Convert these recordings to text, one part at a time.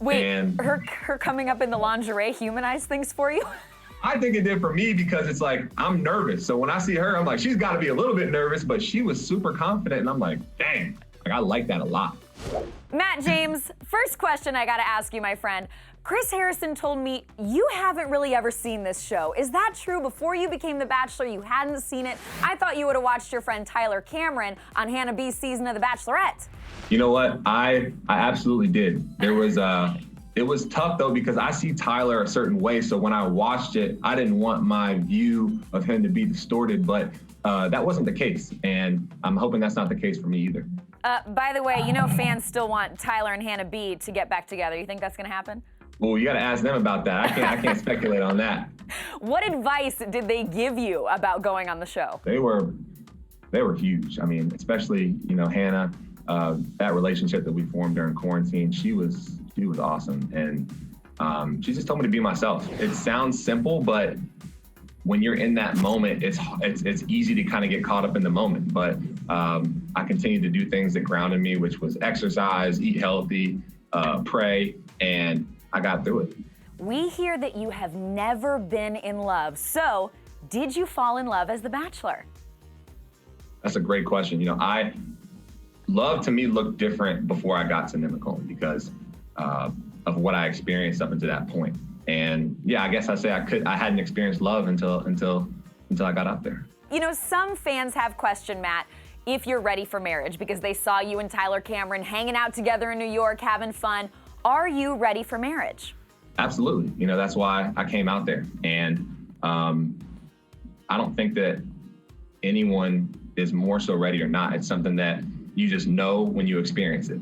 Wait, And her coming up in the lingerie humanized things for you? I think it did for me because it's like, I'm nervous. So when I see her, I'm like, she's got to be a little bit nervous, but she was super confident. And I'm like, dang, like I like that a lot. Matt James, first question I got to ask you, my friend. Chris Harrison told me you haven't really ever seen this show. Is that true? Before you became The Bachelor, you hadn't seen it? I thought you would have watched your friend Tyler Cameron on Hannah B's season of The Bachelorette. You know what? I absolutely did. It was tough though, because I see Tyler a certain way. So when I watched it, I didn't want my view of him to be distorted, but that wasn't the case. And I'm hoping that's not the case for me either. By the way, you know fans still want Tyler and Hannah B to get back together. You think that's gonna happen? Well, you got to ask them about that. I can't speculate on that. What advice did they give you about going on the show? They were huge. I mean, especially, Hannah, that relationship that we formed during quarantine, she was awesome. And she just told me to be myself. It sounds simple, but when you're in that moment, it's easy to kind of get caught up in the moment. But I continued to do things that grounded me, which was exercise, eat healthy, pray, and I got through it. We hear that you have never been in love. So, did you fall in love as The Bachelor? That's a great question. Love to me looked different before I got to Nonnegotiables because of what I experienced up until that point. And yeah, I guess I say I hadn't experienced love until I got up there. Some fans have questioned, Matt, if you're ready for marriage because they saw you and Tyler Cameron hanging out together in New York, having fun. Are you ready for marriage? Absolutely. That's why I came out there. And I don't think that anyone is more so ready or not. It's something that you just know when you experience it.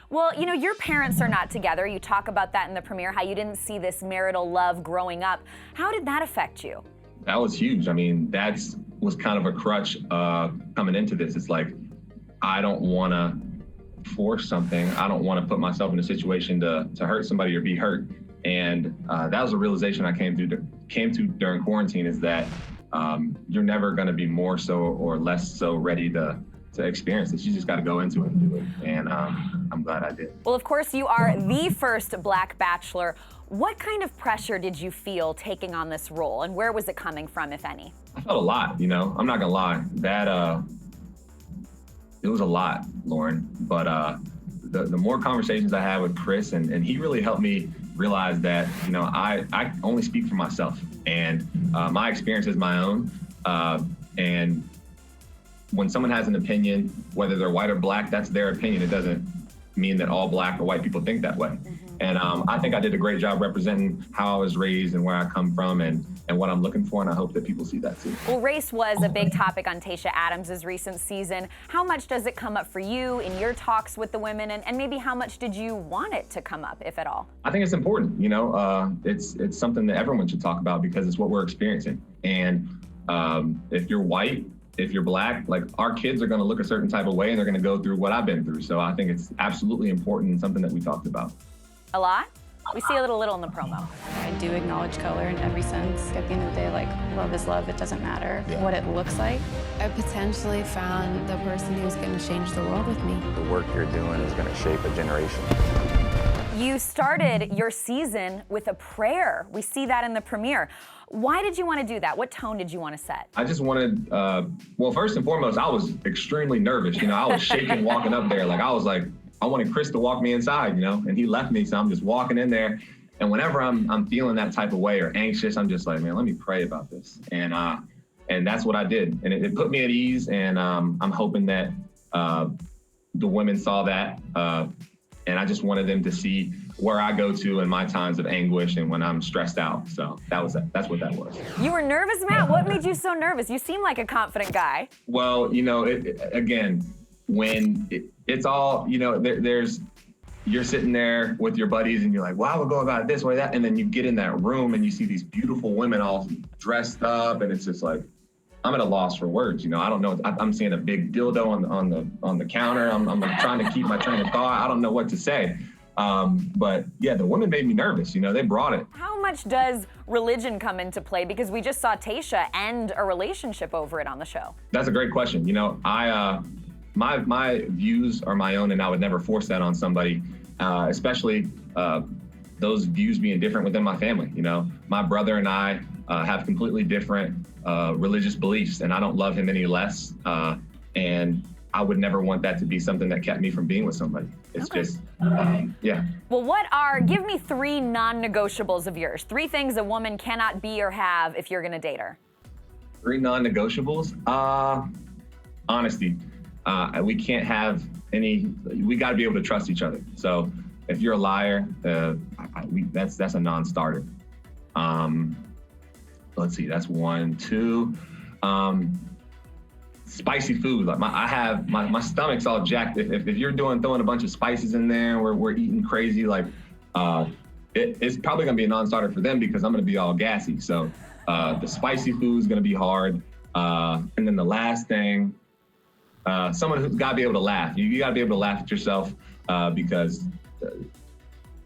Well, your parents are not together. You talk about that in the premiere, how you didn't see this marital love growing up. How did that affect you? That was huge. I mean, that was kind of a crutch coming into this. It's like, I don't want to force something. I don't want to put myself in a situation to hurt somebody or be hurt. And that was a realization I came to during quarantine, is that you're never going to be more so or less so ready to experience this. You just got to go into it and do it. And I'm glad I did. Well, of course, you are the first Black Bachelor. What kind of pressure did you feel taking on this role, and where was it coming from, if any? I felt a lot, I'm not gonna lie. That it was a lot, Lauren. But the more conversations I had with Chris, and he really helped me realize that, I only speak for myself, and my experience is my own. And when someone has an opinion, whether they're white or black, that's their opinion. It doesn't mean that all black or white people think that way. And I think I did a great job representing how I was raised and where I come from and what I'm looking for, and I hope that people see that too. Well, race was a big topic on Tayshia Adams' recent season. How much does it come up for you in your talks with the women, and maybe how much did you want it to come up, if at all? I think it's important, it's something that everyone should talk about because it's what we're experiencing. And if you're white, if you're black, like our kids are gonna look a certain type of way and they're gonna go through what I've been through. So I think it's absolutely important and something that we talked about. A lot? We see a little in the promo. I do acknowledge color in every sense. At the end of the day, love is love. It doesn't matter what it looks like. I potentially found the person who's going to change the world with me. The work you're doing is going to shape a generation. You started your season with a prayer. We see that in the premiere. Why did you want to do that? What tone did you want to set? I just wanted, well, first and foremost, I was extremely nervous. I was shaking walking up there. I was like, I wanted Chris to walk me inside, and he left me. So I'm just walking in there. And whenever I'm feeling that type of way or anxious, I'm just like, man, let me pray about this. And that's what I did. And it put me at ease. And I'm hoping that the women saw that. And I just wanted them to see where I go to in my times of anguish and when I'm stressed out. So that's what that was. You were nervous, Matt? What made you so nervous? You seem like a confident guy. Well, again, when it's all, you're sitting there with your buddies and you're like, well, I would go about it this way, that. And then you get in that room and you see these beautiful women all dressed up. And it's just like, I'm at a loss for words. I don't know. I'm seeing a big dildo on the counter. I'm trying to keep my train of thought. I don't know what to say. But yeah, the women made me nervous. They brought it. How much does religion come into play? Because we just saw Tayshia end a relationship over it on the show. That's a great question. My views are my own, and I would never force that on somebody. especially those views being different within my family. You know, my brother and I have completely different religious beliefs, and I don't love him any less. And I would never want that to be something that kept me from being with somebody. It's just, yeah. Well, give me 3 non-negotiables of yours. 3 things a woman cannot be or have if you're gonna date her. 3 non-negotiables? Honesty. We can't have we gotta be able to trust each other. So if you're a liar, that's a non-starter. Let's see, that's 1, 2. Spicy food. Like my stomach's all jacked. If you're throwing a bunch of spices in there, we're eating crazy. Like it's probably gonna be a non-starter for them because I'm gonna be all gassy. So the spicy food is gonna be hard. And then the last thing, someone who's gotta be able to laugh. You gotta be able to laugh at yourself because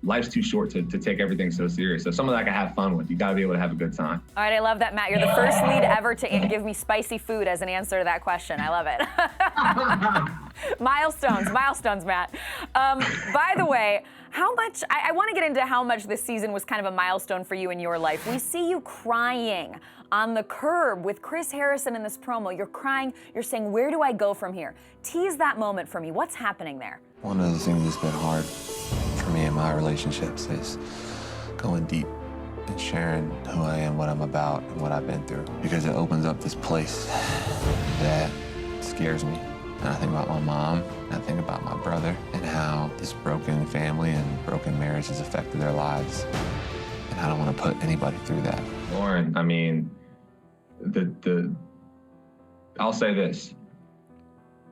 life's too short to take everything so serious. So someone that I can have fun with, you gotta be able to have a good time. All right, I love that, Matt. You're the first lead ever to give me spicy food as an answer to that question. I love it. Milestones, Matt. By the way, I wanna get into how much this season was kind of a milestone for you in your life. We see you crying on the curb with Chris Harrison in this promo. You're crying, you're saying, where do I go from here? Tease that moment for me. What's happening there? One of the things that's been hard for me in my relationships is going deep and sharing who I am, what I'm about, and what I've been through. Because it opens up this place that scares me. And I think about my mom, and I think about my brother, and how this broken family and broken marriage has affected their lives. And I don't want to put anybody through that. Lauren, I mean, I'll say this.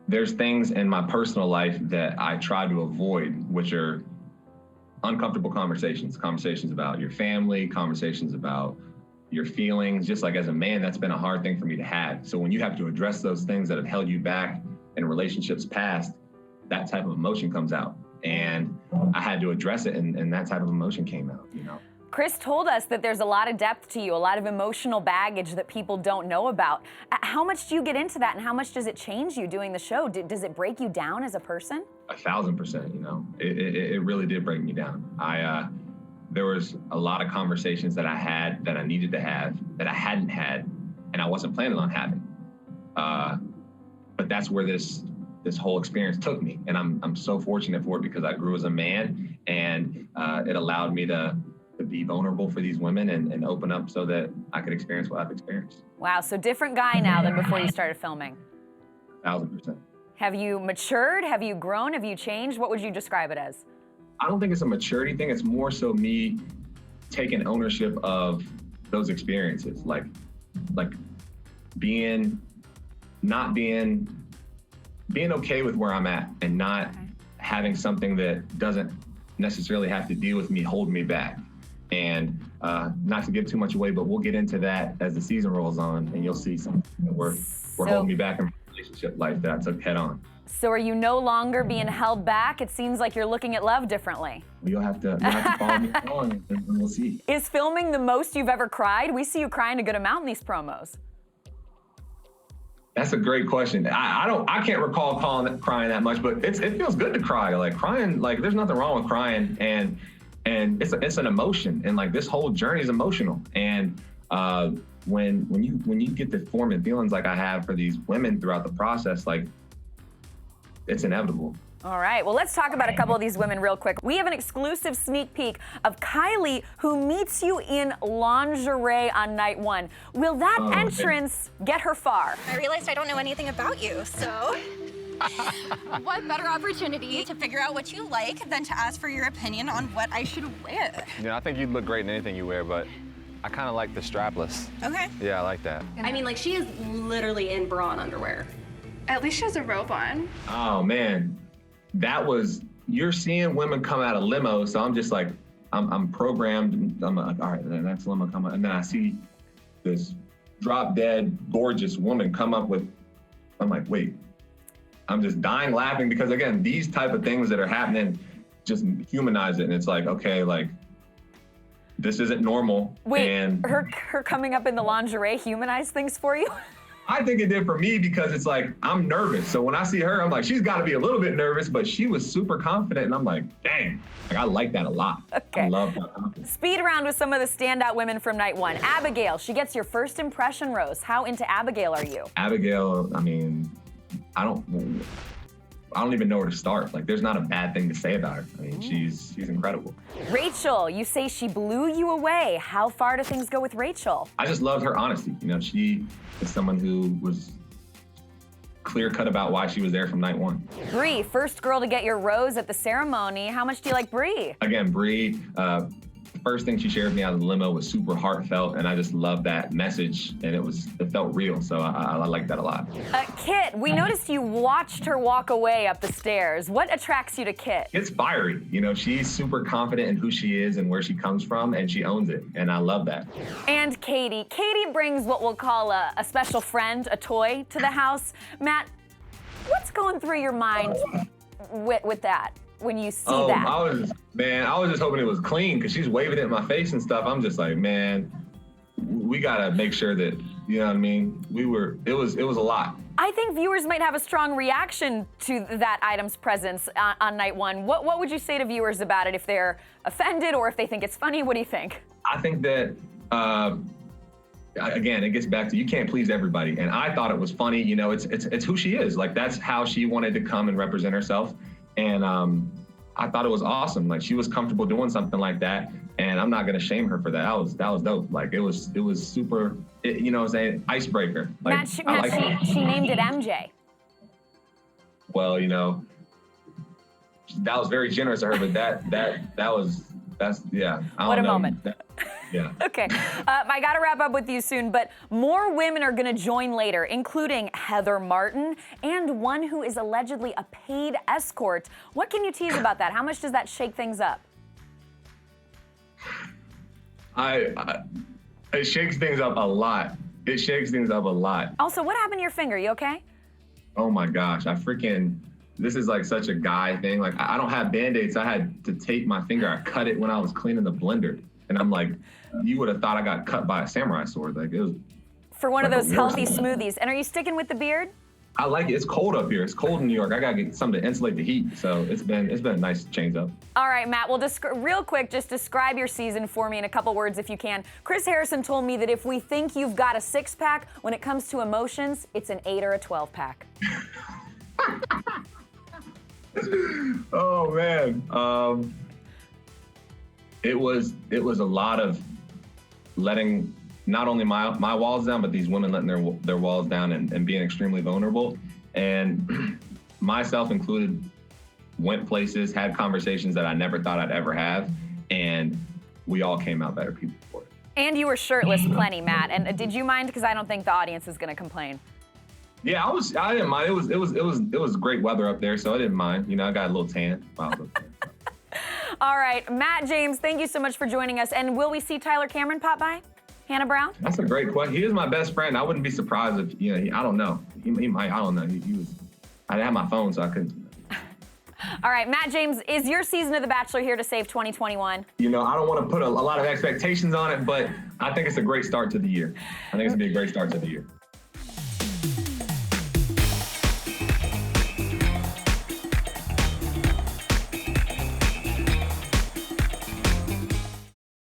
There's things in my personal life that I try to avoid, which are uncomfortable conversations about your family, conversations about your feelings. Just like as a man, that's been a hard thing for me to have. So when you have to address those things that have held you back in relationships past, that type of emotion comes out. And I had to address it, and that type of emotion came out, you know? Chris told us that there's a lot of depth to you, a lot of emotional baggage that people don't know about. How much do you get into that, and how much does it change you doing the show? Does it break you down as a person? 1,000%, you know. It really did break me down. There was a lot of conversations that I had that I needed to have that I hadn't had, and I wasn't planning on having. But that's where this whole experience took me, and I'm so fortunate for it because I grew as a man, and it allowed me to be vulnerable for these women and open up so that I could experience what I've experienced. Wow, so different guy now than before you started filming. 1,000%. Have you matured? Have you grown? Have you changed? What would you describe it as? I don't think it's a maturity thing. It's more so me taking ownership of those experiences, like being okay with where I'm at and not having something that doesn't necessarily have to deal with me holding me back. And not to give too much away, but we'll get into that as the season rolls on, and you'll see something that we're holding me back in relationship life that I took head on. So are you no longer being held back? It seems like you're looking at love differently. You'll have to follow me along, and we'll see. Is filming the most you've ever cried? We see you crying a good amount in these promos. That's a great question. I can't recall crying that much, but it feels good to cry. Like crying, like there's nothing wrong with crying, and it's an emotion, and like this whole journey is emotional. And when you get to forming feelings like I have for these women throughout the process, like it's inevitable. All right, well, let's talk about a couple of these women real quick. We have an exclusive sneak peek of Kaili, who meets you in lingerie on night 1. Will that entrance get her far? I realized I don't know anything about you, so what better opportunity to figure out what you like than to ask for your opinion on what I should wear? I think you'd look great in anything you wear, but I kind of like the strapless. Okay. Yeah, I like that. I mean, like, she is literally in bra and underwear. At least she has a robe on. Oh man, you're seeing women come out of limos, so I'm just like, I'm programmed, and I'm like, all right, then that's limo come out, and then I see this drop dead gorgeous woman come up with, I'm like, wait, I'm just dying laughing because again, these type of things that are happening just humanize it, and it's like, okay, like this isn't normal. Wait, and her coming up in the lingerie humanized things for you? I think it did for me because it's like, I'm nervous. So when I see her, I'm like, she's got to be a little bit nervous, but she was super confident. And I'm like, dang, like, I like that a lot. Okay. I love that confidence. Speed round with some of the standout women from night one. Abigail, she gets your first impression rose. How into Abigail are you? Abigail, I mean, I don't even know where to start. Like, there's not a bad thing to say about her. I mean, she's incredible. Rachel, you say she blew you away. How far do things go with Rachel? I just loved her honesty. You know, she is someone who was clear-cut about why she was there from night one. Bree, first girl to get your rose at the ceremony. How much do you like Bree? Again, Bree, the first thing she shared with me out of the limo was super heartfelt, and I just loved that message, and it felt real, so I like that a lot. Kit, we noticed you watched her walk away up the stairs. What attracts you to Kit? It's fiery. You know, she's super confident in who she is and where she comes from, and she owns it, and I love that. And Katie. Katie brings what we'll call a special friend, a toy, to the house. Matt, what's going through your mind with that? When you see that? I was just hoping it was clean because she's waving it in my face and stuff. I'm just like, man, we gotta make sure that, you know what I mean? It was a lot. I think viewers might have a strong reaction to that item's presence on night one. What would you say to viewers about it if they're offended or if they think it's funny? What do you think? I think that, again, it gets back to you can't please everybody. And I thought it was funny. You know, it's who she is. Like, that's how she wanted to come and represent herself. And I thought it was awesome. Like, she was comfortable doing something like that, and I'm not gonna shame her for that. That was dope. Like, it was super. You know what I'm saying? Icebreaker. Like, Matt, she named it MJ. Well, you know, that was very generous of her, but that's yeah. What a moment. Yeah. Okay, I gotta wrap up with you soon, but more women are gonna join later, including Heather Martin and one who is allegedly a paid escort. What can you tease about that? How much does that shake things up? It shakes things up a lot. It shakes things up a lot. Also, what happened to your finger? You okay? Oh my gosh, this is like such a guy thing. Like, I don't have Band-Aids. I had to tape my finger. I cut it when I was cleaning the blender. And I'm like, you would have thought I got cut by a samurai sword. Like, it was. For one of those healthy smoothies. And are you sticking with the beard? I like it. It's cold up here. It's cold in New York. I gotta get something to insulate the heat. So it's been a nice change up. All right, Matt. Well, real quick, just describe your season for me in a couple words if you can. Chris Harrison told me that if we think you've got a 6-pack, when it comes to emotions, it's an 8 or a 12-pack. Oh man. It was a lot of letting not only my walls down, but these women letting their walls down and being extremely vulnerable. And myself included, went places, had conversations that I never thought I'd ever have, and we all came out better people for it. And you were shirtless plenty, Matt. And did you mind? Because I don't think the audience is going to complain. Yeah, I didn't mind. It was great weather up there, so I didn't mind. You know, I got a little tan while I was up there. All right, Matt James, thank you so much for joining us. And will we see Tyler Cameron pop by? Hannah Brown? That's a great question. He is my best friend. I wouldn't be surprised if, you know, I don't know. He might, I don't know. He was, I didn't have my phone, so I couldn't. All right, Matt James, is your season of The Bachelor here to save 2021? You know, I don't want to put a lot of expectations on it, but I think it's a great start to the year. I think it's going to be a great start to the year.